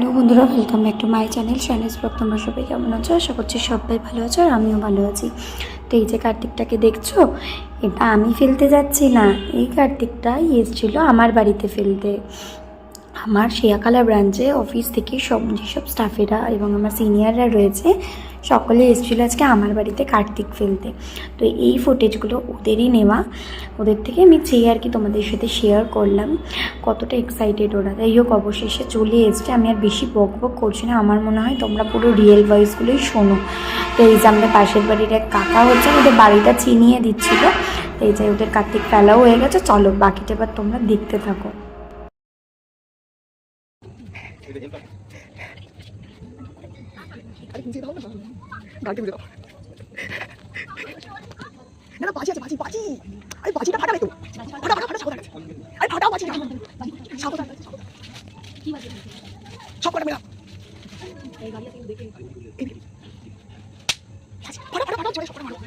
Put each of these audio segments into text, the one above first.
Hello বন্ধুরা, welcome back to my channel Shiny's blog. তোমরা সবাই কেমন আছো? আশা করছি সবাই ভালো আছো আর আমিও ভালো আছি। তো এই যে কার্তিকটাকে দেখছো, এটা আমি ফেলতে যাচ্ছি না, এই কার্তিকটাই এসেছিলো আমার বাড়িতে ফেলতে। আমার শিয়াখালা ব্রাঞ্চে অফিস থেকে যেসব স্টাফেরা এবং আমার সিনিয়ররা রয়েছে সকলে এসেছিলো আজকে আমার বাড়িতে কার্তিক ফেলতে। তো এই ফুটেজগুলো ওদেরই নেওয়া, ওদের থেকে আমি চেয়ে আর কি তোমাদের সাথে শেয়ার করলাম কতটা এক্সাইটেড ওরা। যাই হোক, অবশেষে চলে এসছে। আমি আর বেশি বক বক করছি না, আমার মনে হয় তোমরা পুরো রিয়েল ভয়েসগুলোই শোনো। তো এই যে আমাদের পাশের বাড়ির এক কাকা হচ্ছে, ওদের বাড়িটা চিনিয়ে দিচ্ছিলো। তো এই যে ওদের কার্তিক ফেলাও হয়ে গেছে, চলো বাকিটা এবার তোমরা দেখতে থাকো। না বাজি আছে, বাজি বাজি। আরে বাজিটা ফাটাবে তো, ফাটা ফাটা ফাটা সাবধান। আরে ফাটাও বাজিটা সাবধান। কি বাজি? সব কটা মেলা এই গাড়ি আছে দেখে ফাটা ফাটা ফাটা জোরে সব কটা মারো।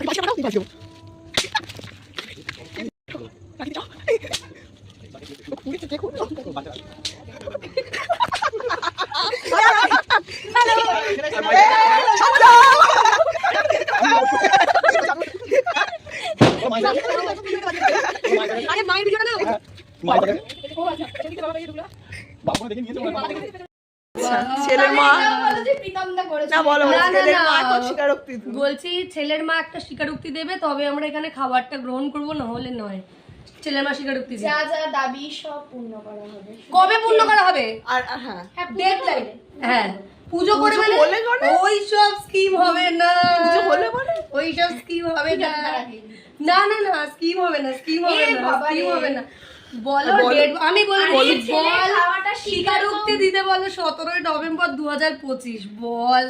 বাজি ফাটাও, বাজি বাজি যাও। পুলিশ দেখো ছেলের মা বলছি ছেলের মা একটা স্বীকারোক্তি দেবে, তবে আমরা এখানে খাবারটা গ্রহণ করবো, না হলে নয়। ছেলের মা স্বীকারোক্তি যা যা দাবি সব পূর্ণ করা হবে। কবে পূর্ণ করা হবে? আর হ্যাঁ ডেডলাইন। হ্যাঁ, পুজো করে ওই সব স্কিম হবে না, পুজো হলে বলে ওই সব স্কিম হবে না। না না না, স্কিম হবে না, স্কিম হবে না, স্কিম হবে না। বলো ডেট, আমি বলি বল, স্বীকারোক্তি দিতে বলো 17 নভেম্বর 2025। বল।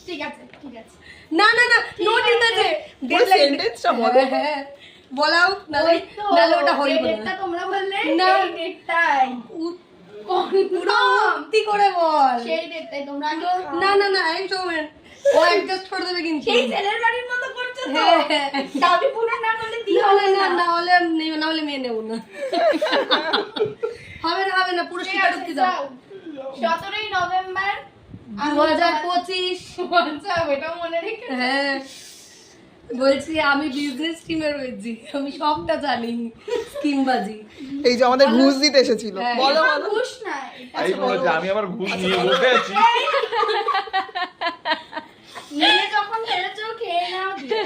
ঠিক আছে ঠিক আছে। না না না, নো ঠিক আছে, ডেডলাইন সেন্টেন্সটা বলো। হ্যাঁ বলাও, নালে নালে ওটা হই বলে ডেটটা তোমরা বললে না, এই ডেটটাই পুরো উক্তি করে বল। সেই ডেটটাই তোমরা না না না, এই সময় ও অ্যাডজাস্ট করে দেবে কিন্তু। সেই ছেলের বাড়ির মতো করছো তো। হ্যাঁ, দাবি পূরণ না করলে না দিয়ে হলে না, না হলে নেবে, না হলে মেয়ে নেব না। হবে না, হবে না, পুরো স্বীকারোক্তি দাও। 17 নভেম্বর 2025। আচ্ছা, ওটাও মনে রেখে। হ্যাঁ বলছি, আমি বিজনেস টিমে রয়েছি, আমি সবটা জানি, স্কিমবাজি। এই যে আমাদের ঘুষ দিতে এসেছিল, হ্যাঁ। বলো এটা বলো। ঘুষ না, এটা এই বলে যে আমি আবার ঘুষ নিয়ে বসে আছি। নিয়ে যখন ফেলেছো খেয়ে নাও দিয়ে।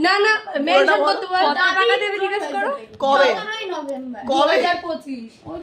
না না, মেনশন করতে বল, কত টাকা দেবে জিজ্ঞেস করো। কবে 17 নভেম্বর কবে 2025। ওই